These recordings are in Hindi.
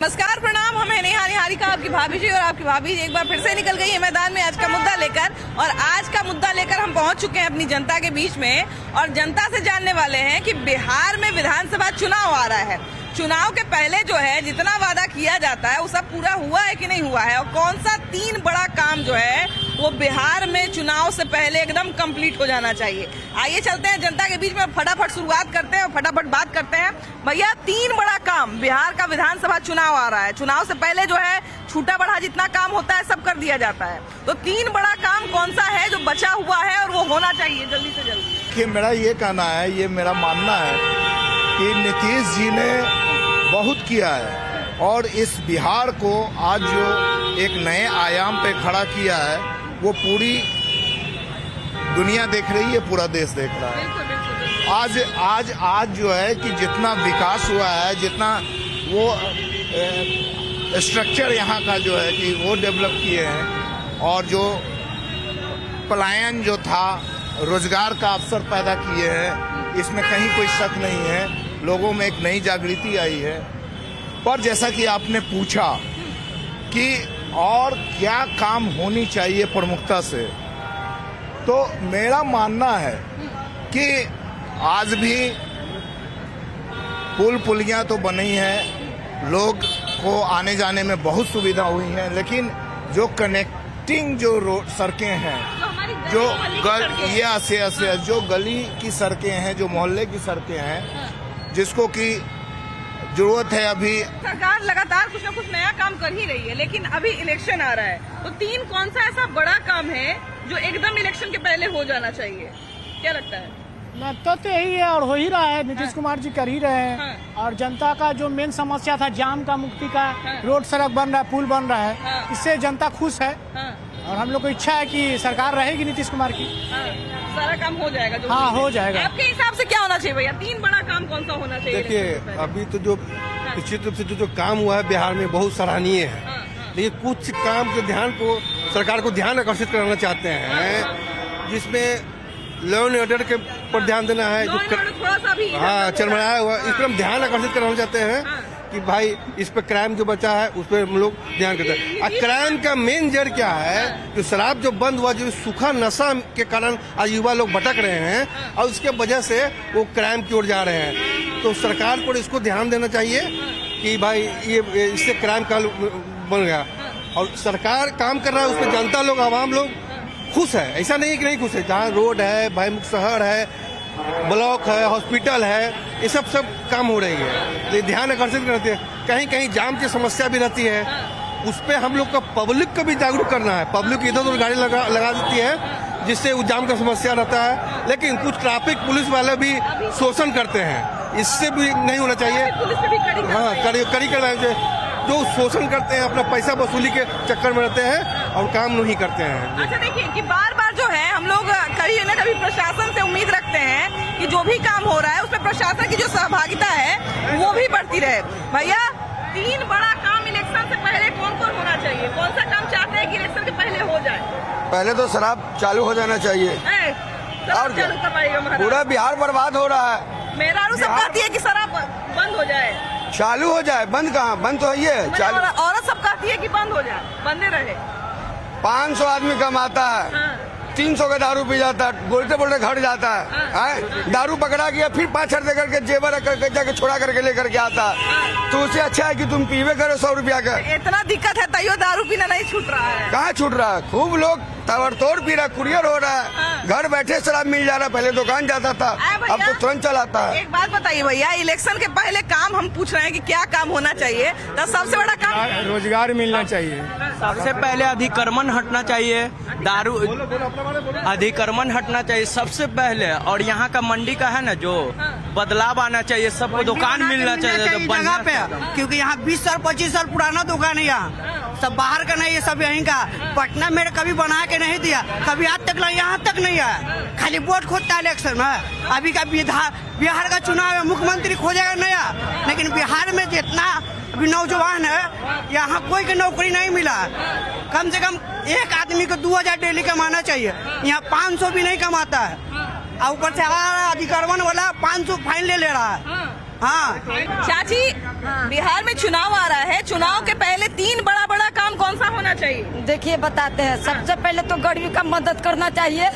नमस्कार, प्रणाम। हमें निहारिका आपकी भाभी जी और आपकी भाभी जी एक बार फिर से निकल गई है मैदान में आज का मुद्दा लेकर। और आज का मुद्दा लेकर हम पहुंच चुके हैं अपनी जनता के बीच में और जनता से जानने वाले हैं कि बिहार में विधानसभा चुनाव आ रहा है। चुनाव के पहले जो है जितना वादा किया जाता है वो सब पूरा हुआ है कि नहीं हुआ है, और कौन सा 3 बड़ा काम जो है वो बिहार में चुनाव से पहले एकदम कंप्लीट हो जाना चाहिए। आइए चलते हैं जनता के बीच में, फटाफट शुरुआत करते हैं और फटाफट बात करते हैं। भैया, 3 बड़ा काम, बिहार का विधानसभा चुनाव आ रहा है, चुनाव से पहले जो है छूटा बड़ा जितना काम होता है सब कर दिया जाता है, तो 3 बड़ा काम कौन सा है जो बचा हुआ है और वो होना चाहिए जल्दी से जल्दी? कि मेरा ये कहना है, ये मेरा मानना है कि नीतीश जी ने बहुत किया है और इस बिहार को आज जो एक नए आयाम पे खड़ा किया है वो पूरी दुनिया देख रही है, पूरा देश देख रहा है। आज जो है कि जितना विकास हुआ है, जितना वो स्ट्रक्चर यहाँ का जो है कि वो डेवलप किए हैं, और जो पलायन जो था रोजगार का अवसर पैदा किए हैं, इसमें कहीं कोई शक नहीं है। लोगों में एक नई जागृति आई है। पर जैसा कि आपने पूछा कि और क्या काम होनी चाहिए प्रमुखता से, तो मेरा मानना है कि आज भी पुल पुलियां तो बनी हैं, लोग को आने जाने में बहुत सुविधा हुई है, लेकिन जो कनेक्टिंग जो रोड सड़कें हैं, जो जो गली की सड़कें हैं, जो मोहल्ले की सड़कें हैं, जिसको कि जरूरत है। अभी सरकार लगातार कुछ न कुछ नया काम कर ही रही है, लेकिन अभी इलेक्शन आ रहा है, तो 3 कौन सा ऐसा बड़ा काम है जो एकदम इलेक्शन के पहले हो जाना चाहिए? क्या लगता है? लगता तो यही है और हो ही रहा है, नीतीश कुमार जी कर ही रहे हैं। और जनता का जो मेन समस्या था जाम का मुक्ति का, रोड सड़क बन रहा है, पुल बन रहा है, इससे जनता खुश है। और हम लोग को इच्छा है कि सरकार रहेगी नीतीश कुमार की, सारा काम हो जाएगा जो हो जाएगा। आपके हिसाब से क्या होना चाहिए भैया? 3 बड़ा काम कौन सा होना चाहिए? देखिए, अभी तो जो निश्चित रूप से जो काम हुआ है बिहार में बहुत सराहनीय है, लेकिन कुछ काम के ध्यान को सरकार को ध्यान आकर्षित कराना चाहते हैं, जिसमें लॉ एंड ऑर्डर के पर ध्यान देना है, जो थोड़ा सा भी चरमराया हुआ, इस पर हम ध्यान आकर्षित कराना चाहते हैं कि भाई इस पे क्राइम जो बचा है उस पर हम लोग ध्यान करते हैं। और क्राइम का मेन जड़ क्या है? जो शराब जो बंद हुआ, जो सूखा नशा के कारण आज युवा लोग भटक रहे हैं और उसके वजह से वो क्राइम की ओर जा रहे हैं। तो सरकार को इसको ध्यान देना चाहिए कि भाई ये इससे क्राइम का बन गया, और सरकार काम कर रहा है, उसमें जनता लोग, आवाम लोग खुश है। ऐसा नहीं कि नहीं खुश है। जहाँ रोड है, भयमुक्त शहर है, ब्लॉक है, हॉस्पिटल है, ये सब काम हो रही है, ये ध्यान आकर्षित करते हैं। कहीं कहीं जाम की समस्या भी रहती है, उस पर हम लोग का पब्लिक को भी जागरूक करना है। पब्लिक इधर उधर गाड़ी लगा देती है, जिससे वो जाम का समस्या रहता है। लेकिन कुछ ट्रैफिक पुलिस वाले भी शोषण करते हैं, इससे भी नहीं होना चाहिए। हाँ, कड़ी करना चाहिए। जो शोषण करते हैं, अपना पैसा वसूली के चक्कर में रहते हैं और काम नहीं करते हैं। अच्छा, देखिए कि बार बार जो है हम लोग कभी न कभी प्रशासन से उम्मीद रखते हैं कि जो भी काम हो रहा है उसमें प्रशासन की जो सहभागिता है वो भी बढ़ती रहे। भैया, 3 बड़ा काम इलेक्शन से पहले कौन कौन होना चाहिए? कौन सा काम चाहते हैं कि इलेक्शन के पहले हो जाए? पहले तो शराब चालू हो जाना चाहिए, और पूरा बिहार बर्बाद हो रहा है। मेरा सब कहती है कि शराब बंद हो जाए, चालू हो जाए। बंद कहाँ? बंद तो है चालू। औरत सब कहती है कि बंद हो जाए, बंदे रहे। 500 आदमी कमाता है, 300 का दारू पी जाता है, बोलते बोलते घर जाता है, दारू पकड़ा गया, फिर 5 दे करके जेवर करके जाके छोड़ा करके लेकर के आता है। तो उससे अच्छा है कि तुम पीवे करो 100 रुपया का। इतना दिक्कत है तैयो दारू पीना नहीं छूट रहा है। कहाँ छूट रहा है? खूब लोग ताबड़तोड़ पी रहा, कुरियर हो रहा है, घर बैठे शराब मिल जा रहा है। पहले दुकान जाता था, अब तो तुरंत चलाता है। एक बात बताइए भैया, इलेक्शन के पहले काम हम पूछ रहे हैं कि क्या काम होना चाहिए? तो सबसे बड़ा काम रोजगार मिलना चाहिए। सबसे पहले अधिक्रमण हटना चाहिए, दारू अधिक्रमण हटना चाहिए सबसे पहले। और यहाँ का मंडी का है ना, जो बदलाव आना चाहिए, सबको दुकान मिलना चाहिए जगह पे, क्योंकि यहाँ 20 साल 25 साल पुराना दुकान है, यहाँ सब बाहर का नहीं है, सब यहीं का। पटना में कभी बना के नहीं दिया, कभी आज तक यहाँ तक नहीं है, खाली वोट खोजता है इलेक्शन में। अभी का बिहार का चुनाव है, मुख्यमंत्री खोजेगा नया, लेकिन बिहार में जितना अभी नौजवान है, यहाँ कोई की नौकरी नहीं मिला। कम से कम एक आदमी को 2000 डेली कमाना चाहिए, यहाँ 500 भी नहीं कमाता है। और ऊपर से अधिक्रमण वाला 500 फाइन ले रहा है। हाँ चाची, बिहार में चुनाव आ रहा है, चुनाव के पहले 3 बड़ा बड़ा काम कौन सा होना चाहिए? देखिए बताते हैं, सबसे पहले तो गरीब का मदद करना चाहिए।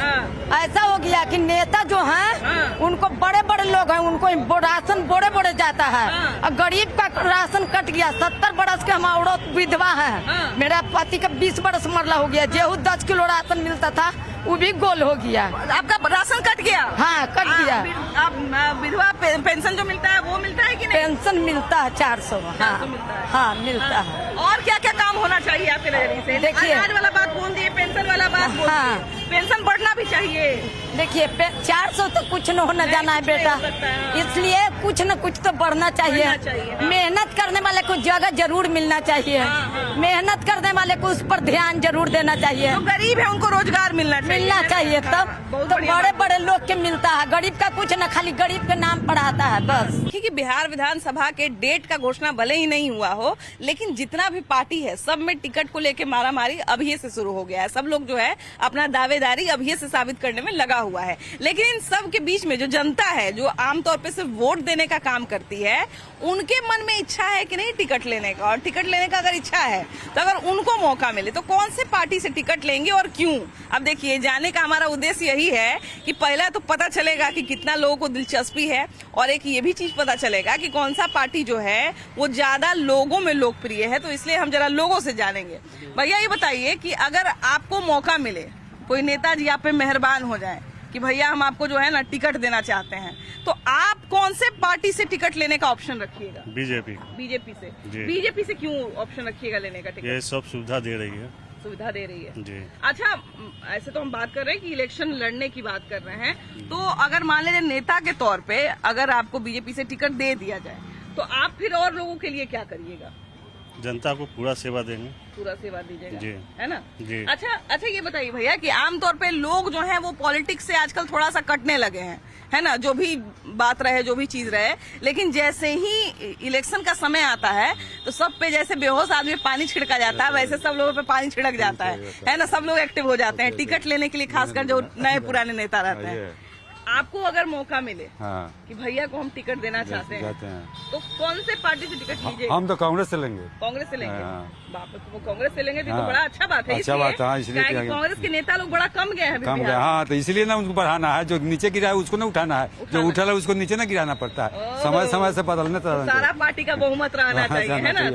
ऐसा हो गया कि नेता जो हैं उनको बड़े बड़े लोग हैं, उनको राशन बड़े बड़े जाता है और गरीब का राशन कट गया। 70 बरस के हम औरत विधवा है, मेरा पति का 20 बरस मरला हो गया। गेहूँ 10 किलो राशन मिलता था, वो भी गोल हो गया। आपका राशन कट गया? हाँ कट गया। आप विधवा पेंशन जो मिलता है वो मिलता है कि नहीं? पेंशन मिलता है 400। हाँ हाँ मिलता है। और क्या क्या काम होना चाहिए आपके नजरिए से? देखिए, अनाज वाला बात बोल दिए, पेंशन वाला बात बोल हाँ। दिए, पेंशन बढ़ना भी चाहिए। देखिए 400 तो कुछ न होना जाना है बेटा, इसलिए कुछ न कुछ तो बढ़ना चाहिए। मेहनत करने वाले को जगह जरूर मिलना चाहिए, मेहनत करने वाले को उस पर ध्यान जरूर देना चाहिए। जो गरीब है उनको रोजगार मिलना चाहिए तब तो बड़े बड़े लोग के मिलता है, गरीब का कुछ न, खाली गरीब के नाम पर आता है बस। क्योंकि बिहार विधानसभा के डेट का घोषणा भले ही नहीं हुआ हो, लेकिन जितना भी पार्टी है सब में टिकट को लेके मारामारी अभी से शुरू हो गया है। सब लोग जो है अपना दावेदारी अभी से साबित करने में लगा हुआ है। लेकिन इन सब के बीच में जो जनता है, जो आमतौर पे सिर्फ वोट देने का काम करती है, उनके मन में इच्छा है कि नहीं टिकट लेने का। और टिकट लेने का अगर इच्छा है तो अगर उनको मौका मिले तो कौन से पार्टी से टिकट लेंगे और क्यों? अब देखिए, जाने का हमारा उद्देश्य यही है कि पहला तो पता चलेगा कि कितना लोगों को दिलचस्पी है, और एक ये भी चीज पता चलेगा कि कौन सा पार्टी जो है वो ज्यादा लोगों में लोकप्रिय है। तो इसलिए हम जरा लोगों से जानेंगे। भैया ये बताइए कि अगर आपको मौका मिले, कोई नेताजी आप पे मेहरबान हो जाए कि भैया हम आपको जो है ना टिकट देना चाहते हैं, तो आप कौन से पार्टी से टिकट लेने का ऑप्शन रखिएगा? बीजेपी से। बीजेपी से क्यों ऑप्शन रखिएगा लेने का टिकट? ये सब सुविधा दे रही है। सुविधा दे रही है जी। अच्छा, ऐसे तो हम बात कर रहे हैं कि इलेक्शन लड़ने की बात कर रहे हैं, तो अगर मान लीजिए नेता के तौर पे अगर आपको बीजेपी से टिकट दे दिया जाए तो आप फिर और लोगों के लिए क्या करिएगा? जनता को पूरा सेवा देंगे। पूरा सेवा दीजिएगा जी। है ना जी। अच्छा ये बताइए भैया कि आमतौर पे लोग जो हैं वो पॉलिटिक्स से आजकल थोड़ा सा कटने लगे हैं, है ना, जो भी बात रहे, जो भी चीज रहे, लेकिन जैसे ही इलेक्शन का समय आता है तो सब पे जैसे बेहोश आदमी पानी छिड़का जाता है, वैसे सब लोगों पे पानी छिड़क जाता है ना। सब लोग एक्टिव हो जाते हैं टिकट लेने के लिए, खासकर जो नए पुराने नेता रहते हैं। आपको अगर मौका मिले कि भैया को हम टिकट देना चाहते हैं, तो कौन से पार्टी से टिकट लीजिएगा? हम तो कांग्रेस से लेंगे। कांग्रेस से लेंगे? बाप रे, वो कांग्रेस से लेंगे तो बड़ा अच्छा बात है। अच्छा बात है, इसलिए कांग्रेस के नेता लोग बड़ा कम गए हैं कम गए। हाँ, तो इसलिए ना उनको बढ़ाना है, जो नीचे गिरा है उसको ना उठाना है, जो उठा है उसको नीचे ना गिराना पड़ता है। समय से बदलने सारा पार्टी का बहुमत रहना चाहिए, है ना,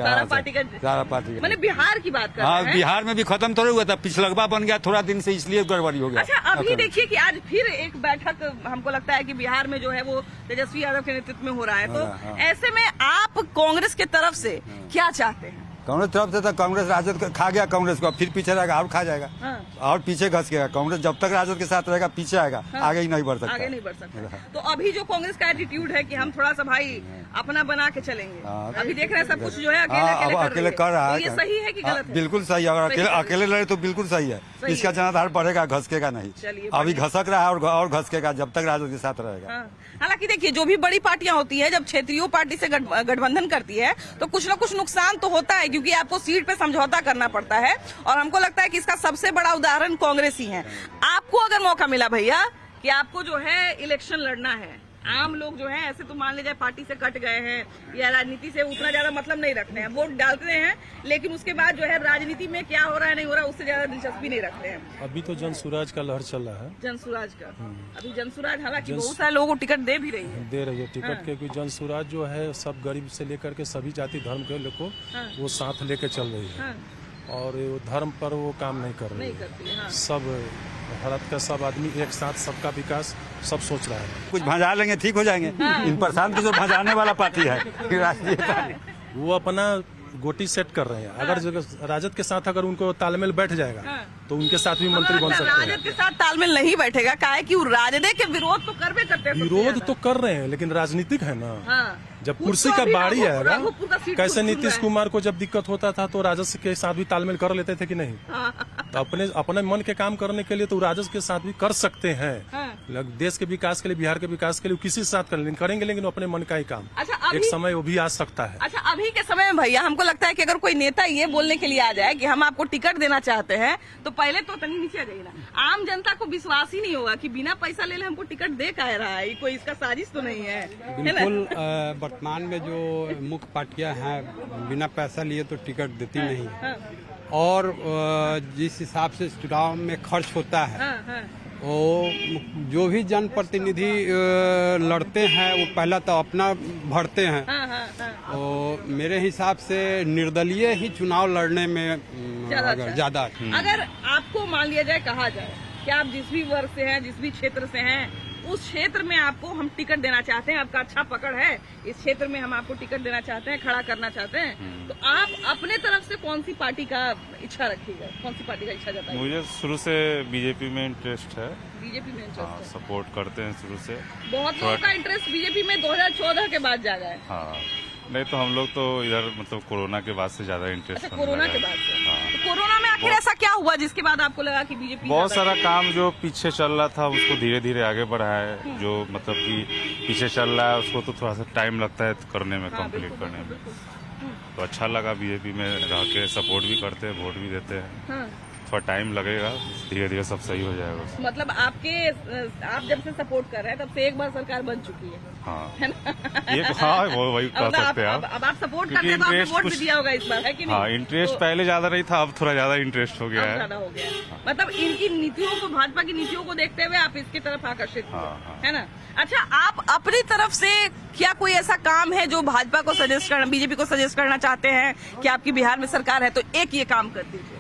सारा पार्टी मैंने बिहार की बात कर रहे हैं। बिहार में भी खत्म थोड़ा हुआ था, पिछलगवा बन गया थोड़ा दिन से, इसलिए गड़बड़ी हो गया। अच्छा, अभी देखिए कि आज फिर एक बैठक हमको लगता है कि बिहार में जो है वो तेजस्वी यादव के नेतृत्व में हो रहा है, तो ऐसे में आप कांग्रेस के तरफ से क्या चाहते हैं? कांग्रेस तरफ से तो कांग्रेस राजद खा गया कांग्रेस को, फिर पीछे रहेगा और खा जाएगा और पीछे घस गया। कांग्रेस जब तक राजद के साथ रहेगा पीछे आएगा, आगे ही नहीं बढ़ सकता। आगे नहीं बढ़ सकता। तो अभी जो कांग्रेस का एटीट्यूड है कि हम थोड़ा सा भाई अपना बना के चलेंगे, अभी देख रहे हैं सब कुछ जो है अकेले कर रहा है। ये सही है कि गलत है? बिल्कुल सही है, अगर अकेले लड़े तो बिल्कुल सही है। इसका जनाधार बढ़ेगा, घसकेगा नहीं। अभी घसक रहा है और घसकेगा जब तक राजद के साथ रहेगा। हालांकि देखिए, जो भी बड़ी पार्टियां होती है, जब क्षेत्रीय पार्टी से गठबंधन करती है तो कुछ न कुछ नुकसान तो होता है, क्योंकि आपको सीट पे समझौता करना पड़ता है, और हमको लगता है कि इसका सबसे बड़ा उदाहरण कांग्रेस ही है। आपको अगर मौका मिला भैया कि आपको जो है इलेक्शन लड़ना है, आम लोग जो हैं ऐसे तो मान लीजिए पार्टी से कट गए हैं या राजनीति से उतना ज्यादा मतलब नहीं रखते हैं, वोट डालते हैं, लेकिन उसके बाद जो है राजनीति में क्या हो रहा है नहीं हो रहा उससे ज्यादा दिलचस्पी नहीं रखते हैं। अभी तो जनसुराज का लहर चल रहा है। जनसुराज का अभी जनसुराज हालांकि बहुत सारे लोगों को टिकट दे भी रही है टिकट के, क्योंकि जनसुराज जो है सब गरीब से लेकर के सभी जाति धर्म के लोग को वो साथ लेके चल रही है, और धर्म पर वो काम नहीं कर रही है। सब भारत का सब आदमी एक साथ, सबका विकास सब सोच रहा है। कुछ भंजा लेंगे ठीक हो जाएंगे। इन प्रशांत की जो भंजाने वाला पार्टी है राष्ट्रीय पार्टी, वो अपना गोटी सेट कर रहे हैं। अगर राजद के साथ अगर उनको तालमेल बैठ जाएगा तो उनके साथ भी मंत्री बन सकते हैं। राजद के साथ तालमेल नहीं बैठेगा, काहे कि राजद के विरोध तो करबे करते हैं। विरोध तो कर रहे हैं, लेकिन राजनीतिक है ना। जब कुर्सी का बारी आएगा, कैसे नीतीश कुमार को जब दिक्कत होता था तो राजद के साथ भी तालमेल कर लेते थे कि नहीं? तो अपने मन के काम करने के लिए तो राजद के साथ भी कर सकते हैं। देश के विकास के लिए, बिहार के विकास के लिए किसी के साथ करेंगे, लेकिन अपने मन का ही काम। अच्छा, एक समय वो भी आ सकता है। अच्छा, अभी के समय में भैया हमको लगता है कि अगर कोई नेता ये बोलने के लिए आ जाए कि हम आपको टिकट देना चाहते हैं, तो पहले तो तनी नीचे आ जाइए ना। आम जनता को विश्वास ही नहीं होगा कि बिना पैसा ले हमको टिकट दे का रहा है, कोई इसका साजिश तो नहीं है। बिल्कुल, वर्तमान में जो मुख्य पार्टियां हैं बिना पैसा लिए तो टिकट देती नहीं है। और जिस हिसाब से चुनाव में खर्च होता है, वो जो भी जनप्रतिनिधि लड़ते हैं वो पहला तो अपना भरते हैं। तो मेरे हिसाब से निर्दलीय ही चुनाव लड़ने में ज्यादा। अगर आपको मान लिया जाए, कहा जाए कि आप जिस भी वर्ग से हैं, जिस भी क्षेत्र से हैं, उस क्षेत्र में आपको हम टिकट देना चाहते हैं, आपका अच्छा पकड़ है, इस क्षेत्र में हम आपको टिकट देना चाहते हैं, खड़ा करना चाहते हैं, तो आप अपने तरफ से कौन सी पार्टी का इच्छा रखिएगा, कौन सी पार्टी का इच्छा जताइएगा? मुझे शुरू से बीजेपी में इंटरेस्ट है। बीजेपी में इंटरेस्ट है, सपोर्ट करते हैं शुरू से। बहुत लोगों का इंटरेस्ट बीजेपी में 2014 के बाद जागा है। हाँ, नहीं तो हम लोग तो इधर मतलब कोरोना के बाद से ज्यादा इंटरेस्ट। अच्छा, कोरोना के बाद से। हाँ। तो कोरोना में आखिर ऐसा क्या हुआ जिसके बाद आपको लगा कि बीजेपी? बहुत सारा काम जो पीछे चल रहा था उसको धीरे धीरे आगे बढ़ा है। जो मतलब कि पीछे चल रहा है उसको तो थोड़ा सा टाइम लगता है करने में, कंप्लीट करने में। तो अच्छा लगा बीजेपी में रह के, सपोर्ट भी करते हैं, वोट भी देते हैं। थोड़ा टाइम लगेगा, धीरे धीरे सब सही हो जाएगा। मतलब आप जब से सपोर्ट कर रहे हैं तब से एक बार सरकार बन चुकी है। हाँ, है ना? हाँ, वो वही कह सकते हैं आप। अब आप सपोर्ट करते हैं तो आपने वोट भी दिया होगा इस बार, है कि नहीं? हाँ, इंटरेस्ट पहले ज्यादा नहीं था, अब थोड़ा ज्यादा इंटरेस्ट हो गया है। ज्यादा हो गया। मतलब इनकी नीतियों को, भाजपा की नीतियों को देखते हुए आप इसकी तरफ आकर्षित हुए, है ना? अच्छा, आप अपनी तरफ से क्या कोई ऐसा काम है जो भाजपा को सजेस्ट करना, बीजेपी को सजेस्ट करना चाहते हैं कि आपकी बिहार में सरकार है तो एक ये काम कर दीजिए?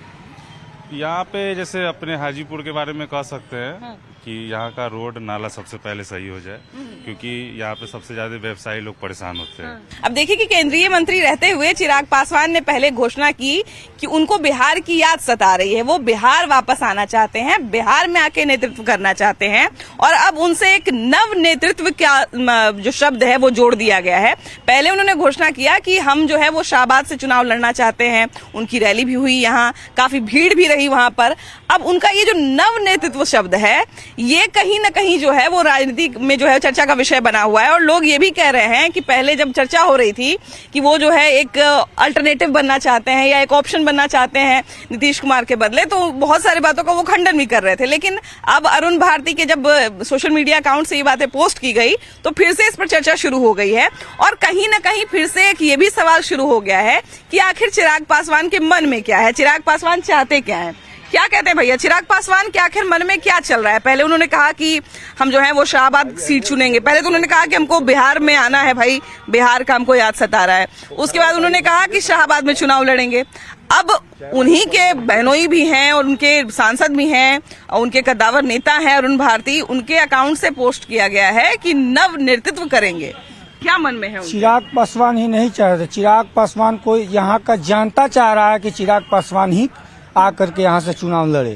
यहाँ पे जैसे अपने हाजीपुर के बारे में कह सकते हैं कि यहाँ का रोड नाला सबसे पहले सही हो जाए, क्योंकि यहाँ पे सबसे ज्यादा व्यवसायी लोग परेशान होते हैं। अब देखिए कि केंद्रीय मंत्री रहते हुए चिराग पासवान ने पहले घोषणा की कि उनको बिहार की याद सता रही है, वो बिहार वापस आना चाहते हैं, बिहार में आके नेतृत्व करना चाहते हैं। और अब उनसे एक नव नेतृत्व का जो शब्द है वो जोड़ दिया गया है। पहले उन्होंने घोषणा किया कि हम जो है वो शाहबाद से चुनाव लड़ना चाहते हैं, उनकी रैली भी हुई, यहाँ काफी भीड़ भी रही वहां पर। अब उनका ये जो नव नेतृत्व शब्द है, ये कहीं न कहीं जो है वो राजनीति में जो है चर्चा का विषय बना हुआ है। और लोग ये भी कह रहे हैं कि पहले जब चर्चा हो रही थी कि वो जो है एक अल्टरनेटिव बनना चाहते हैं या एक ऑप्शन बनना चाहते हैं नीतीश कुमार के बदले, तो बहुत सारी बातों का वो खंडन भी कर रहे थे। लेकिन अब अरुण भारती के जब सोशल मीडिया अकाउंट से ये बातें पोस्ट की गई तो फिर से इस पर चर्चा शुरू हो गई है। और कहीं न कहीं फिर से एक ये भी सवाल शुरू हो गया है कि आखिर चिराग पासवान के मन में क्या है, चिराग पासवान चाहते क्या है? क्या कहते हैं भैया, चिराग पासवान के आखिर मन में क्या चल रहा है? पहले उन्होंने कहा कि हम जो है वो शाहबाद सीट चुनेंगे, पहले तो उन्होंने कहा कि हमको बिहार में आना है, भाई बिहार का हमको याद सता रहा है। उसके बाद उन्होंने कहा कि शाहबाद में चुनाव लड़ेंगे। अब उन्हीं के बहनोई भी हैं और उनके सांसद भी हैं और उनके कद्दावर नेता हैं अरुण भारती, उनके अकाउंट से पोस्ट किया गया है कि नव नेतृत्व करेंगे। क्या मन में है? चिराग पासवान ही नहीं चाह रहे, चिराग पासवान को यहाँ का जनता चाह रहा है कि चिराग पासवान ही आकर के यहाँ से चुनाव लड़े।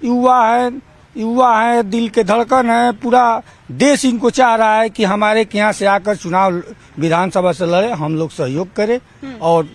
युवा है, दिल के धड़कन है, पूरा देश इनको चाह रहा है कि हमारे यहाँ से आकर चुनाव विधानसभा से लड़े, हम लोग सहयोग करें। और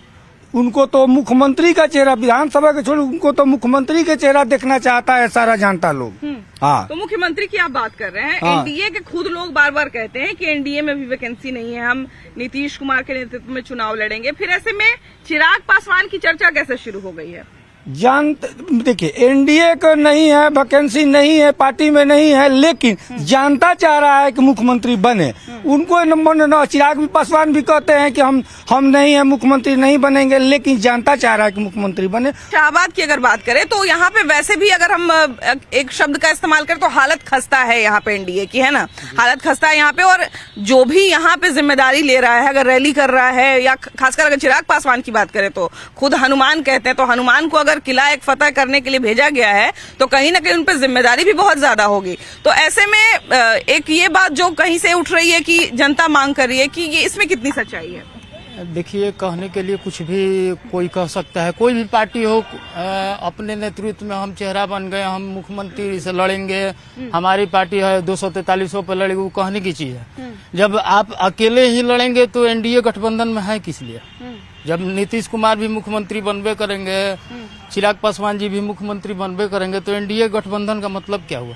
उनको तो मुख्यमंत्री का चेहरा, विधानसभा के छोड़ उनको तो मुख्यमंत्री के चेहरा देखना चाहता है सारा जनता लोग। हाँ, तो मुख्यमंत्री की आप बात कर रहे हैं। हाँ। एनडीए के खुद लोग बार बार कहते हैं कि एनडीए में भी वैकेंसी नहीं है, हम नीतीश कुमार के नेतृत्व में चुनाव लड़ेंगे। फिर ऐसे में चिराग पासवान की चर्चा कैसे शुरू हो गई है? देखिए, एनडीए का नहीं है, वैकेंसी नहीं है, पार्टी में नहीं है, लेकिन जनता चाह रहा है कि मुख्यमंत्री बने। उनको न चिराग पासवान भी कहते हैं कि हम नहीं है, मुख्यमंत्री नहीं बनेंगे, लेकिन जनता चाह रहा है कि मुख्यमंत्री बने। शाहबाद की अगर बात करें तो यहाँ पे वैसे भी अगर हम एक शब्द का इस्तेमाल करें तो हालत खस्ता है यहाँ पे एनडीए की, है ना? हालत खस्ता है यहाँ पे। और जो भी यहाँ पे जिम्मेदारी ले रहा है, अगर रैली कर रहा है, या खासकर अगर चिराग पासवान की बात करें तो खुद हनुमान कहते हैं, तो हनुमान को अगर किला एक फतह करने के लिए भेजा गया है तो कहीं ना कहीं उन पर जिम्मेदारी भी बहुत ज्यादा होगी। तो ऐसे में एक ये बात जो कहीं से उठ रही है कि जनता मांग कर रही है, कि ये इसमें कितनी सच्चाई है? देखिए, कहने के लिए कुछ भी कोई कह सकता है, कोई भी पार्टी हो, अपने नेतृत्व में हम चेहरा बन गए, हम मुख्यमंत्री से लड़ेंगे, हमारी पार्टी है 243 पे लड़ेगी, वो कहने की चीज है। जब आप अकेले ही लड़ेंगे तो एनडीए गठबंधन में है किस लिए? जब नीतीश कुमार भी मुख्यमंत्री बनबे करेंगे, चिराग पासवान जी भी मुख्यमंत्री बनबे करेंगे, तो एनडीए गठबंधन का मतलब क्या हुआ?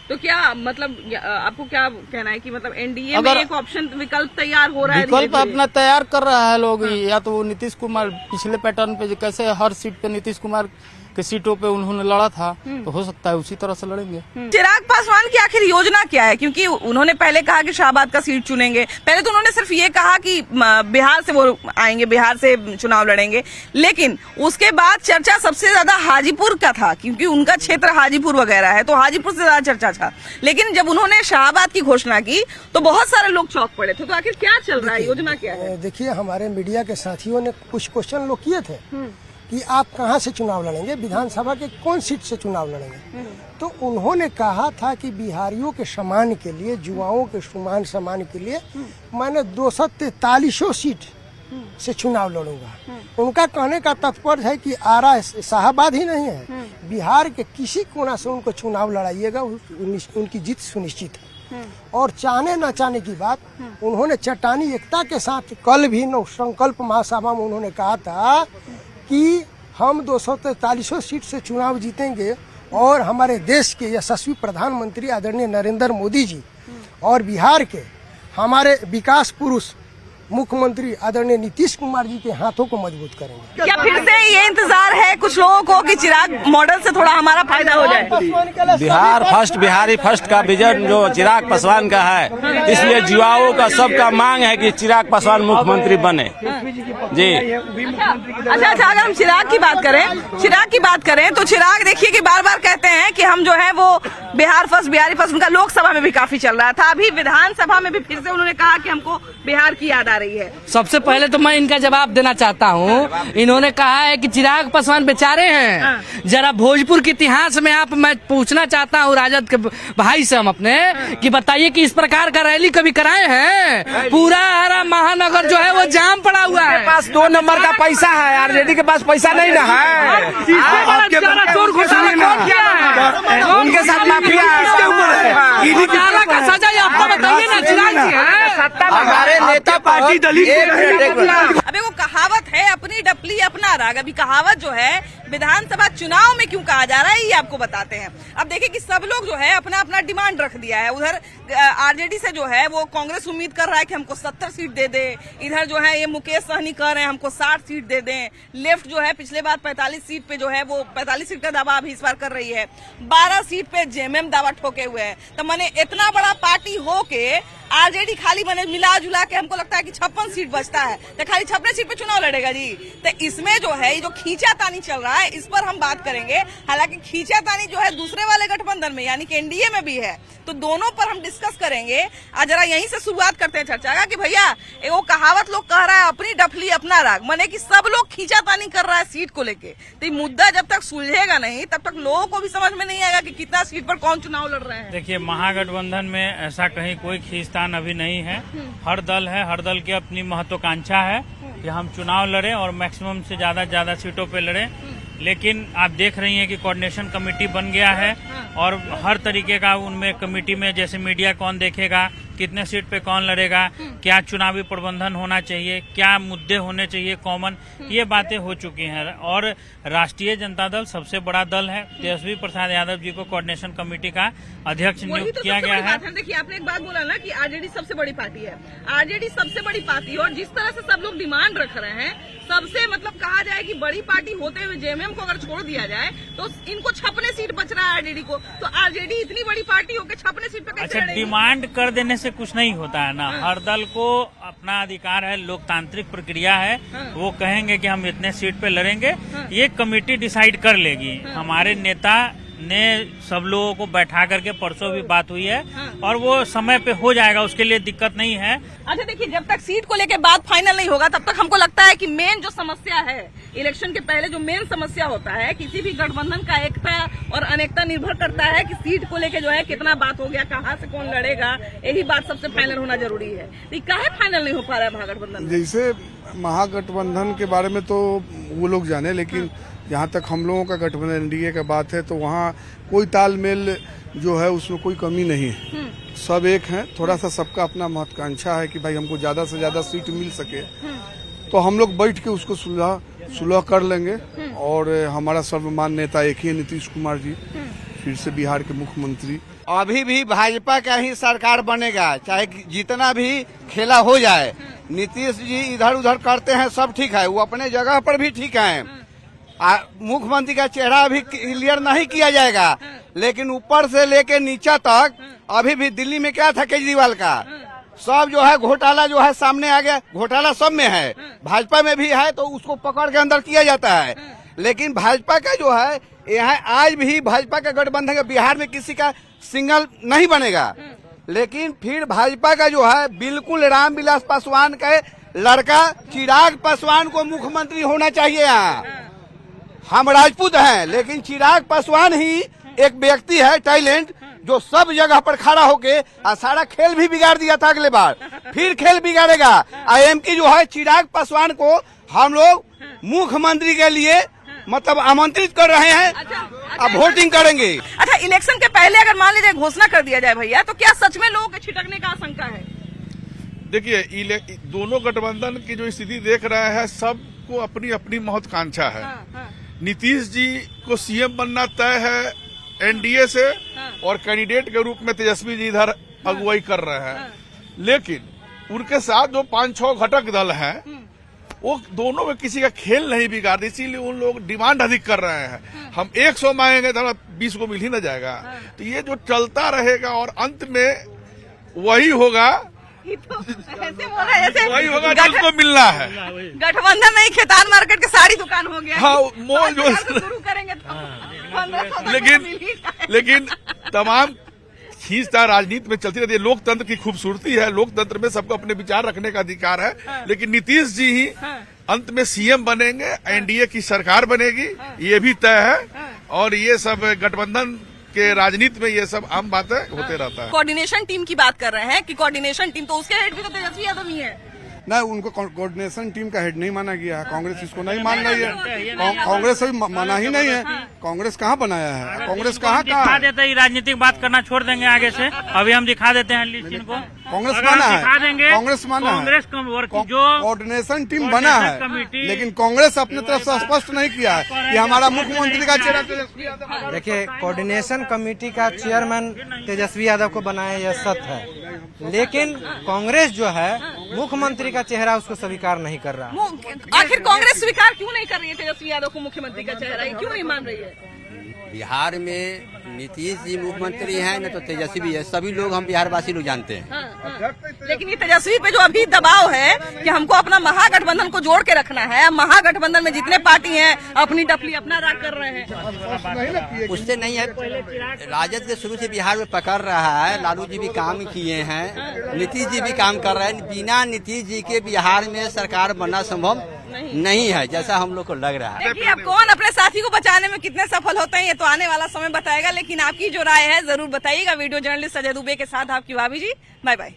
तो क्या मतलब आपको क्या कहना है कि मतलब एनडीए में एक ऑप्शन विकल्प तैयार हो रहा है? विकल्प अपना तैयार कर रहा है लोग, या तो नीतीश कुमार पिछले पैटर्न पे कैसे हर सीट पे नीतीश कुमार के सीटों पे उन्होंने लड़ा था, तो हो सकता है उसी तरह से लड़ेंगे। चिराग पासवान की आखिर योजना क्या है? क्योंकि उन्होंने पहले कहा कि शाहबाद का सीट चुनेंगे, पहले तो उन्होंने सिर्फ ये कहा कि बिहार से वो आएंगे, बिहार से चुनाव लड़ेंगे, लेकिन उसके बाद चर्चा सबसे ज्यादा हाजीपुर का था, क्योंकि उनका क्षेत्र हाजीपुर वगैरह है, तो हाजीपुर से ज्यादा चर्चा था। लेकिन जब उन्होंने शाहबाद की घोषणा की तो बहुत सारे लोग चौंक पड़े थे। तो आखिर क्या चल रहा है, योजना क्या है? देखिए, हमारे मीडिया के साथियों ने कुछ क्वेश्चन लोग किए थे कि आप कहां से चुनाव लड़ेंगे, विधानसभा के कौन सीट से चुनाव लड़ेंगे। तो उन्होंने कहा था कि बिहारियों के सम्मान के लिए, युवाओं के सम्मान के लिए मैंने 243 सीट से चुनाव लड़ूंगा। उनका कहने का तात्पर्य है कि आरा शाहबाद ही नहीं है, बिहार के किसी कोना से उनको चुनाव लड़ाइएगा, उनकी जीत सुनिश्चित है। और चाहने न चाहने की बात, उन्होंने चट्टानी एकता के साथ कल भी संकल्प महासभा में उन्होंने कहा था कि हम 243 सीट से चुनाव जीतेंगे और हमारे देश के यशस्वी प्रधानमंत्री आदरणीय नरेंद्र मोदी जी और बिहार के हमारे विकास पुरुष मुख्यमंत्री आदरणीय नीतीश कुमार जी के हाथों को मजबूत करेंगे। क्या फिर से ये इंतजार है कुछ लोगों को कि चिराग मॉडल से थोड़ा हमारा फायदा हो जाए? बिहार फर्स्ट, बिहारी फर्स्ट का विजन जो चिराग पासवान का है, इसलिए युवाओं का सबका मांग है कि चिराग पासवान मुख्यमंत्री बने। जी अच्छा, अगर हम चिराग की बात करें तो चिराग देखिए कि बार बार कहते हैं कि हम जो है वो बिहार फर्स्ट, बिहारी फर्स्ट, उनका लोकसभा में भी काफी चल रहा था, अभी विधानसभा में भी फिर से उन्होंने कहा कि हमको बिहार की याद आ रही है। सबसे पहले तो मैं इनका जवाब देना चाहता हूँ। इन्होंने कहा है कि चिराग पासवान बेचारे हैं। जरा भोजपुर के इतिहास में मैं पूछना चाहता हूँ राजद के भाई से हम अपने कि बताइए कि इस प्रकार का रैली कभी कराए हैं? पूरा हरा महानगर जो है वो जाम पड़ा हुआ है। पास 2 नंबर का पैसा है, आरजेडी के पास पैसा नहीं ना है। उनके साथ माफिया का सजा आपको बताइए ना, चिराग जी है हमारे नेता पार्टी दलित। अबे वो कहावत है, अपनी डपली अपना राग। अभी कहावत जो है विधानसभा चुनाव में क्यों कहा जा रहा है ये आपको बताते हैं। अब देखिए कि सब लोग जो है अपना अपना डिमांड रख दिया है। उधर आरजेडी से जो है वो कांग्रेस उम्मीद कर रहा है कि हमको 70 सीट दे दे, इधर जो है ये मुकेश सहनी कह रहे हैं हमको 60 सीट दे दें। लेफ्ट जो है पिछले बार 45 सीट पे जो है वो 45 सीट का दावा अभी इस बार कर रही है, 12 सीट पे जेएमएम दावा ठोके हुए है। तो मैंने इतना बड़ा पार्टी हो के आरजेडी खाली मैंने मिला जुला के हमको लगता है कि 56 सीट बचता है, तो खाली 56 सीट पे चुनाव लड़ेगा जी। तो इसमें जो है ये जो खींचातानी चल रहा है इस पर हम बात करेंगे। हालांकि खींचातानी जो है दूसरे वाले गठबंधन में यानी कि एनडीए में भी है, तो दोनों पर हम डिस्कस करेंगे। आज जरा यहीं से शुरुआत करते हैं चर्चा का कि भैया वो कहावत लोग कह रहा है अपनी डफली अपना राग, माने कि सब लोग खींचातानी कर रहा है सीट को लेके। तो ये मुद्दा जब तक सुलझेगा नहीं तब तक लोगों को भी समझ में नहीं आएगा कि कितना सीट पर कौन चुनाव लड़ रहे हैं। देखिए, महागठबंधन में ऐसा कहीं कोई खींचतान अभी नहीं है। हर दल है, हर दल की अपनी महत्वाकांक्षा है कि हम चुनाव लड़ें और मैक्सिमम से ज्यादा सीटों पे लड़ें। लेकिन आप देख रही हैं कि कोऑर्डिनेशन कमेटी बन गया है और हर तरीके का उनमें कमेटी में जैसे मीडिया कौन देखेगा, कितने सीट पे कौन लड़ेगा, क्या चुनावी प्रबंधन होना चाहिए, क्या मुद्दे होने चाहिए कॉमन, ये बातें हो चुकी हैं। और राष्ट्रीय जनता दल सबसे बड़ा दल है, तेजस्वी प्रसाद यादव जी को कोऑर्डिनेशन कमेटी का अध्यक्ष नियुक्त किया गया है। देखिए, आपने एक बात बोला ना कि आरजेडी सबसे बड़ी पार्टी है, आरजेडी सबसे बड़ी पार्टी, और जिस तरह से सब लोग डिमांड रख रहे हैं, सबसे मतलब कहा जाए कि बड़ी पार्टी होते हुए जेएमएम को अगर छोड़ दिया जाए तो इनको 56 सीट बच रहा है आरजेडी को। तो आरजेडी इतनी बड़ी पार्टी होकर 56 सीट पे कैसे लड़ेगी? डिमांड कर देने से कुछ नहीं होता है ना। हर दल को अपना अधिकार है, लोकतांत्रिक प्रक्रिया है। वो कहेंगे कि हम इतने सीट पे लड़ेंगे, ये कमेटी डिसाइड कर लेगी। हमारे नेता ने सब लोगों को बैठा करके परसों भी बात हुई है और वो समय पे हो जाएगा, उसके लिए दिक्कत नहीं है। अच्छा देखिए, जब तक सीट को लेके बात फाइनल नहीं होगा तब तक हमको लगता है कि मेन जो समस्या है इलेक्शन के पहले, जो मेन समस्या होता है किसी भी गठबंधन का, एकता और अनेकता निर्भर करता है कि सीट को लेके जो है कितना बात हो गया, कहाँ से कौन लड़ेगा, यही बात सबसे फाइनल होना जरूरी है। काहे फाइनल नहीं हो पा रहा है महागठबंधन? जैसे महागठबंधन के बारे में तो वो लोग जाने, लेकिन जहाँ तक हम लोगों का गठबंधन एनडीए का बात है तो वहाँ कोई तालमेल जो है उसमें कोई कमी नहीं है। सब एक है, थोड़ा सा सबका अपना महत्वाकांक्षा है कि भाई हमको ज्यादा से ज्यादा सीट मिल सके, तो हम लोग बैठ के उसको सुलह कर लेंगे। और हमारा सर्वमान्य नेता एक ही है, नीतीश कुमार जी, फिर से बिहार के मुख्यमंत्री। अभी भी भाजपा का ही सरकार बनेगा, चाहे जितना भी खेला हो जाए। नीतीश जी इधर उधर करते हैं, सब ठीक है, वो अपने जगह पर भी ठीक है। मुख्यमंत्री का चेहरा अभी क्लियर नहीं किया जाएगा, लेकिन ऊपर से लेके नीचे तक अभी भी दिल्ली में क्या था केजरीवाल का, सब जो है घोटाला जो है सामने आ गया। घोटाला सब में है, भाजपा में भी है, तो उसको पकड़ के अंदर किया जाता है। लेकिन भाजपा का जो है यहाँ आज भी भाजपा का गठबंधन बिहार में किसी का सिंगल नहीं बनेगा। लेकिन फिर भाजपा का जो है बिल्कुल रामविलास पासवान के लड़का चिराग पासवान को मुख्यमंत्री होना चाहिए। यहाँ हम राजपूत हैं, लेकिन चिराग पासवान ही एक व्यक्ति है टैलेंट, जो सब जगह पर खड़ा होके सारा खेल भी बिगाड़ दिया था। अगले बार फिर खेल बिगाड़ेगा। एमपी जो है चिराग पासवान को हम लोग मुख्यमंत्री के लिए मतलब आमंत्रित कर रहे हैं। अब वोटिंग करेंगे। अच्छा, इलेक्शन के पहले अगर मान लीजिए घोषणा कर दिया जाए भैया, तो क्या सच में लोगों के छिटकने का आशंका है? देखिए, दोनों गठबंधन की जो स्थिति देख रहे हैं, सबको अपनी अपनी महत्वाकांक्षा है। नीतीश जी को सीएम बनना तय है एनडीए से, और कैंडिडेट के रूप में तेजस्वी जी इधर अगुवाई कर रहे हैं। लेकिन उनके साथ जो 5-6 घटक दल हैं, वो दोनों में किसी का खेल नहीं बिगाड़, इसीलिए उन लोग डिमांड अधिक कर रहे हैं। हम 100 मांगेंगे तो 20 को मिल ही न जाएगा। तो ये जो चलता रहेगा और अंत में वही होगा, वही होगा जिसको मिलना है। गठबंधन नहीं, खेतान मार्केट के सारी दुकान हो गया। हाँ, मोल जो शुरू करेंगे तो लेकिन तमाम खींचतान राजनीति में चलती रहती है। लोकतंत्र की खूबसूरती है, लोकतंत्र में सबको अपने विचार रखने का अधिकार है। लेकिन नीतीश जी ही अंत में सीएम बनेंगे, एनडीए की सरकार बनेगी, ये भी तय है। और ये सब गठबंधन के राजनीति में ये सब आम बातें होते रहता है। कोऑर्डिनेशन टीम की बात कर रहे हैं कि कोऑर्डिनेशन टीम, तो उसके हेड भी तो तेजस्वी यादव ही है। नहीं, उनको कोऑर्डिनेशन टीम का हेड नहीं माना गया है। कांग्रेस इसको नहीं मान रही है। कांग्रेस अभी माना ही नहीं है। कांग्रेस कहाँ बनाया है? कांग्रेस कहाँ दिखा देते हैं, राजनीतिक बात करना छोड़ देंगे आगे से। अभी हम दिखा देते हैं लिस्ट इनको। कांग्रेस माना है, दिखा देंगे। कांग्रेस माना है, कांग्रेस जो कोऑर्डिनेशन टीम बना है, लेकिन कांग्रेस अपने तरफ से स्पष्ट नहीं किया है कि हमारा मुख्यमंत्री का चेहरा तेजस्वी यादव। देखिए, कोऑर्डिनेशन कमेटी का चेयरमैन तेजस्वी यादव को बनाया, यह सत्य है। लेकिन कांग्रेस जो है मुख्यमंत्री का चेहरा उसको स्वीकार नहीं कर रहा। आखिर कांग्रेस स्वीकार क्यों नहीं कर रही है तेजस्वी यादव को मुख्यमंत्री का चेहरा, क्यों नहीं मान रही है? बिहार में नीतीश जी मुख्यमंत्री हैं, न तो तेजस्वी है, सभी लोग हम बिहारवासी लोग जानते हैं। लेकिन ये तेजस्वी पे जो अभी दबाव है कि हमको अपना महागठबंधन को जोड़ के रखना है, महागठबंधन में जितने पार्टी हैं अपनी डफली अपना राग कर रहे हैं, उससे नहीं है। राजद के शुरू से बिहार में पकड़ रहा है, लालू जी भी काम किए हैं, नीतीश जी भी काम कर रहे हैं। बिना नीतीश जी के बिहार में सरकार बनना संभव नहीं है, जैसा हम लोग को लग रहा है। देखिए, अब कौन अपने साथी को बचाने में कितने सफल होते हैं ये तो आने वाला समय बताएगा। लेकिन आपकी जो राय है जरूर बताइएगा। वीडियो जर्नलिस्ट अजय दुबे के साथ आपकी भाभी जी। Bye bye.